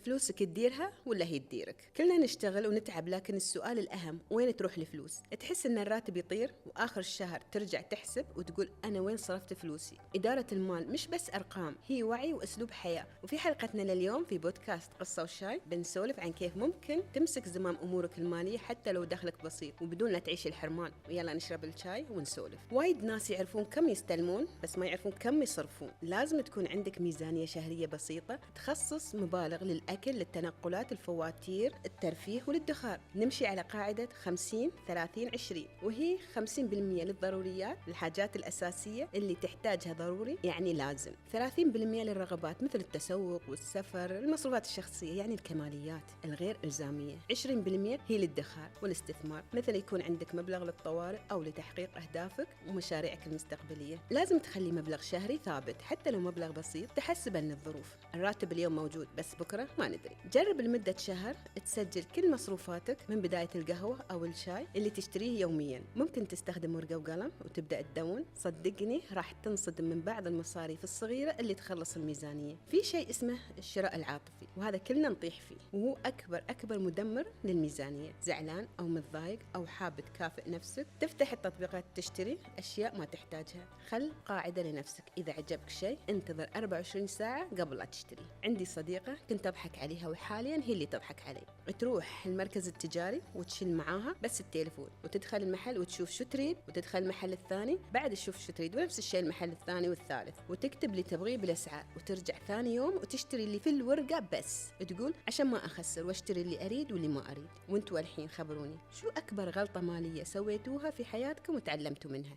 فلوسك تديرها ولا هي تديرك؟ كلنا نشتغل ونتعب، لكن السؤال الأهم وين تروح الفلوس؟ تحس إن الراتب يطير وآخر الشهر ترجع تحسب وتقول أنا وين صرفت فلوسي؟ إدارة المال مش بس أرقام، هي وعي وأسلوب حياة. وفي حلقتنا لليوم في بودكاست قصة وشاي بنسولف عن كيف ممكن تمسك زمام أمورك المالية حتى لو دخلك بسيط وبدون لا تعيش الحرمان. ويلا نشرب الشاي ونسولف. وايد ناس يعرفون كم يستلمون بس ما يعرفون كم يصرفون. لازم تكون عندك ميزانية شهرية بسيطة، تخصص مبالغ للأكل، للتنقلات، الفواتير، الترفيه والادخار. نمشي على قاعدة 50-30-20، وهي 50% للضروريات، الحاجات الأساسية اللي تحتاجها ضروري يعني لازم، 30% للرغبات مثل التسوق والسفر، المصروفات الشخصية يعني الكماليات الغير إلزامية، 20% هي للادخار والاستثمار، مثل يكون عندك مبلغ للطوارئ أو لتحقيق أهدافك ومشاريعك المستقبلية. لازم تخلي مبلغ شهري ثابت حتى لو مبلغ بسيط تحسبا للظروف. الراتب اليوم موجود بس بكرة ما ندري. جرب لمدة شهر تسجل كل مصروفاتك من بداية القهوة أو الشاي اللي تشتريه يوميا. ممكن تستخدم ورقة وقلم وتبدأ تدون، صدقني راح تنصدم من بعض المصاريف الصغيرة اللي تخلص الميزانية. في شيء اسمه الشراء العاطفي، وهذا كلنا نطيح فيه، وهو أكبر مدمر للميزانية. زعلان أو متضايق أو حاب تكافئ نفسك، تفتح التطبيقات تشتري أشياء ما تحتاجها. خل قاعدة لنفسك، إذا عجبك شيء انتظر 24 ساعة قبل لا تشتري. عندي صديقة كنت أضحك عليها وحاليا هي اللي تضحك علي. تروح المركز التجاري وتشيل معاها بس التليفون، وتدخل المحل وتشوف شو تريد، وتدخل المحل الثاني بعد تشوف شو تريد، ونفس الشيء المحل الثاني والثالث، وتكتب اللي تبغيه بالأسعار، وترجع ثاني يوم وتشتري اللي في الورقة بس، تقول عشان ما أخسر واشتري اللي أريد واللي ما أريد. وانتوا الحين خبروني شو أكبر غلطة مالية سويتوها في حياتكم وتعلمتوا منها؟